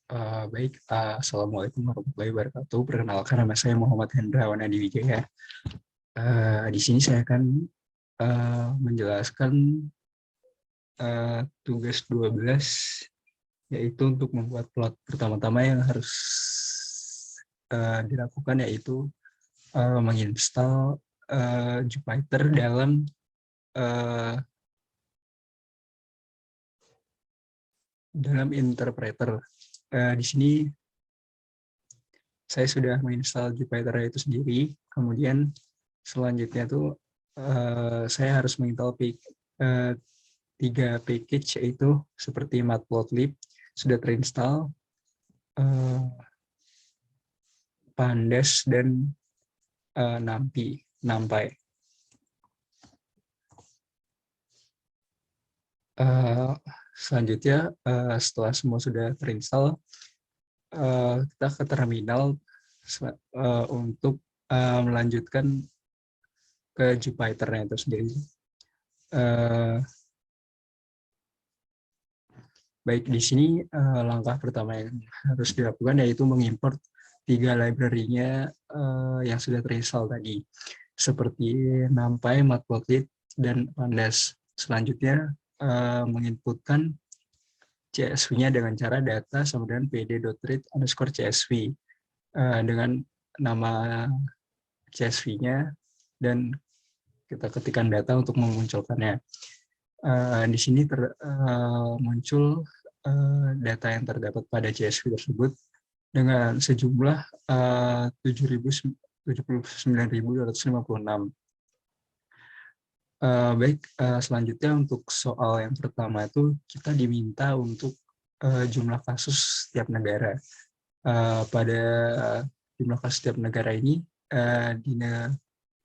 Baik, Assalamualaikum warahmatullahi wabarakatuh. Perkenalkan, nama saya Muhammad Hendrawan Adiwijaya. Di sini saya akan menjelaskan tugas 12, yaitu untuk membuat plot. Pertama-tama yang harus dilakukan yaitu menginstal Jupyter uh, dalam interpreter. Di sini saya sudah menginstal Jupyter itu sendiri. Kemudian selanjutnya tuh saya harus menginstal 3 package, yaitu seperti Matplotlib sudah terinstall, Pandas, dan NumPy. Selanjutnya setelah semua sudah terinstall, kita ke terminal untuk melanjutkan ke Jupyter-nya itu sendiri. Baik, di sini langkah pertama yang harus dilakukan yaitu mengimport 3 library-nya yang sudah terinstall tadi, seperti NumPy, Matplotlib, dan Pandas. Selanjutnya menginputkan CSV-nya dengan cara data sama dengan pd.read_csv dengan nama CSV-nya, dan kita ketikkan data untuk memunculkannya. Di sini muncul data yang terdapat pada CSV tersebut dengan sejumlah 79.256. Baik, selanjutnya untuk soal yang pertama itu kita diminta untuk jumlah kasus setiap negara. Pada jumlah kasus setiap negara ini,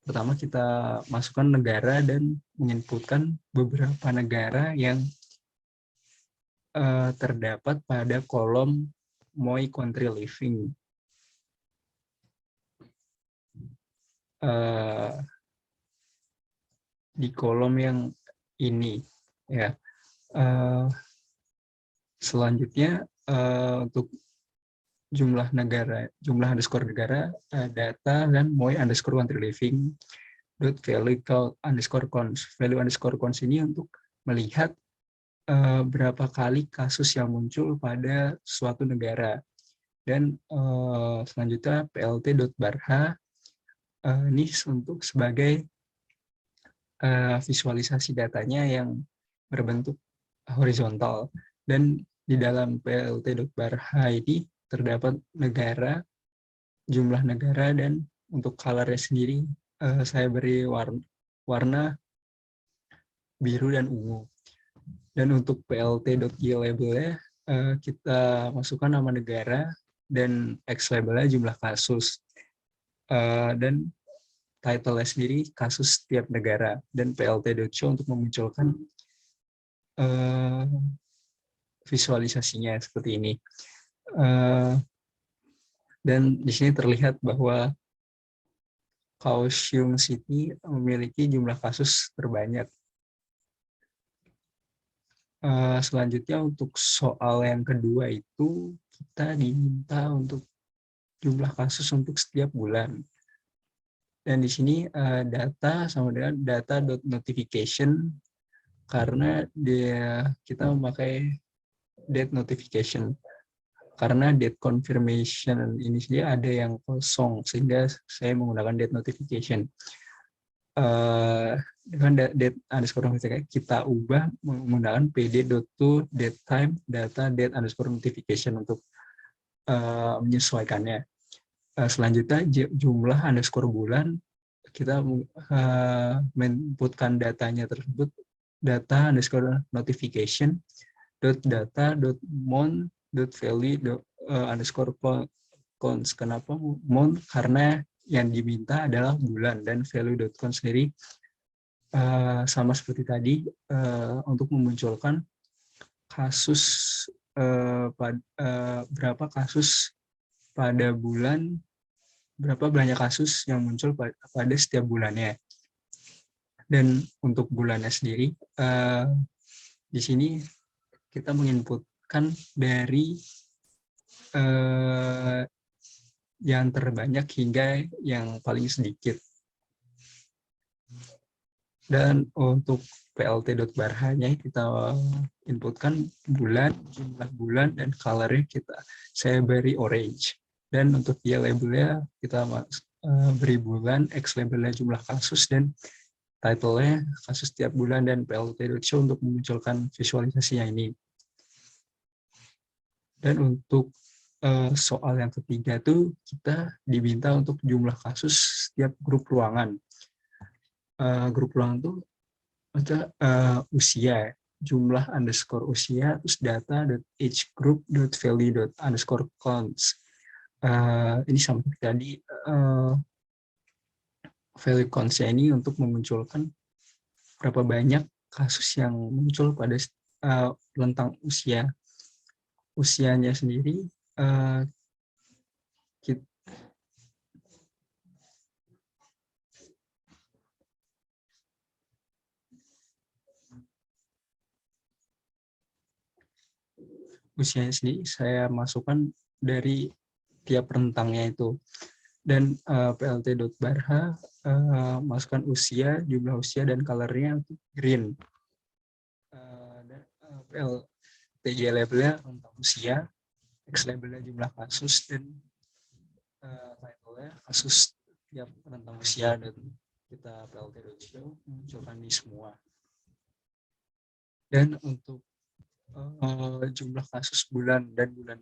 pertama kita masukkan negara dan menginputkan beberapa negara yang terdapat pada kolom My Country Living. Di kolom yang ini, ya. Selanjutnya untuk jumlah underscore negara, data, dan my_country_living.value_cons. Value_cons ini untuk melihat berapa kali kasus yang muncul pada suatu negara. Dan selanjutnya plt.barha ini untuk sebagai visualisasi datanya yang berbentuk horizontal. Dan di dalam plt.barha ini terdapat negara, jumlah negara, dan untuk color-nya sendiri saya beri warna biru dan ungu. Dan untuk plt.glabel-nya kita masukkan nama negara, dan x-label-nya jumlah kasus. Dan title-nya sendiri kasus setiap negara, dan plt.show untuk memunculkan visualisasinya seperti ini. Dan di sini terlihat bahwa Kaohsiung City memiliki jumlah kasus terbanyak. Selanjutnya untuk soal yang kedua itu kita diminta untuk jumlah kasus untuk setiap bulan. Dan di sini data sama dengan data.notification, karena kita memakai date notification. Karena date confirmation ini saja ada yang kosong, sehingga saya menggunakan date notification. Dengan date_notification kita ubah menggunakan pd.to_datetime data date_notification untuk menyesuaikannya. Selanjutnya jumlah underscore bulan, kita menginputkan datanya tersebut, data underscore notification data month value underscore cons. Kenapa month? Karena yang diminta adalah bulan, dan value.cons sendiri sama seperti tadi untuk memunculkan kasus berapa kasus pada bulan, berapa banyak kasus yang muncul pada setiap bulannya. Dan untuk bulannya sendiri di sini kita menginputkan dari yang terbanyak hingga yang paling sedikit. Dan untuk plt.barhanya kita inputkan bulan, jumlah bulan, dan colornya saya beri orange. Dan untuk year labelnya kita beri bulan, X labelnya jumlah kasus, dan title-nya kasus tiap bulan, dan plt.show untuk memunculkan visualisasinya ini. Dan untuk soal yang ketiga tuh kita diminta untuk jumlah kasus setiap grup ruangan. Grup ruangan tuh usia, jumlah underscore usia, terus data.age group.value.underscore counts. Ini sama tadi value counts-nya ini untuk memunculkan berapa banyak kasus yang muncul pada rentang usianya sendiri. Usianya sendiri saya masukkan dari tiap rentangnya itu. Dan plt.barha masukkan usia, jumlah usia, dan colornya green. Dan plt labelnya rentang usia, X labelnya jumlah kasus, dan title-nya kasus tiap rentang usia, dan kita plt.show munculkan di semua. Dan untuk jumlah kasus bulan dan bulan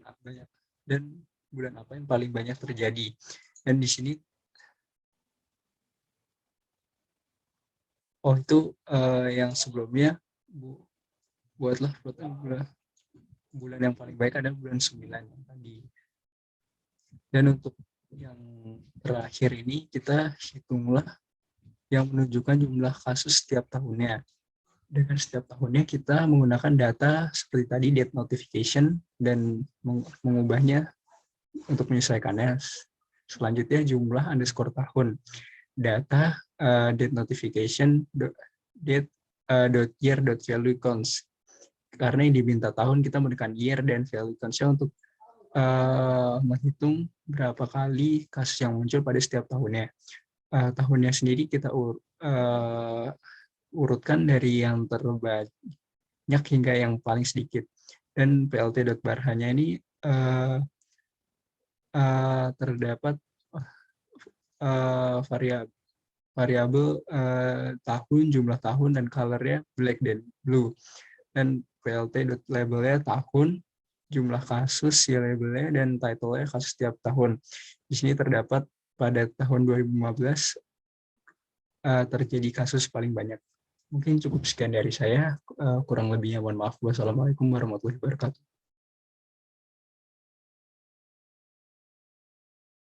apa yang paling banyak terjadi. Dan di sini itu yang sebelumnya buatlah bulan yang paling baik adalah bulan 9 yang tadi. Dan untuk yang terakhir ini kita hitunglah yang menunjukkan jumlah kasus setiap tahunnya. Dengan setiap tahunnya kita menggunakan data seperti tadi date notification dan mengubahnya untuk menyesuaikannya. Selanjutnya jumlah underscore tahun. Data date notification date .year .value counts. Karena yang diminta tahun kita menekan year dan value counts-nya untuk menghitung berapa kali kasus yang muncul pada setiap tahunnya. Tahunnya sendiri kita urutkan dari yang terbanyak hingga yang paling sedikit. Dan plt.barhanya ini terdapat variabel tahun, jumlah tahun, dan colornya black dan blue. Dan plt.labelnya tahun, jumlah kasus, year labelnya, dan title-nya kasus setiap tahun. Di sini terdapat pada tahun 2015 terjadi kasus paling banyak. Mungkin cukup sekian dari saya, kurang lebihnya mohon maaf. Wassalamualaikum warahmatullahi wabarakatuh.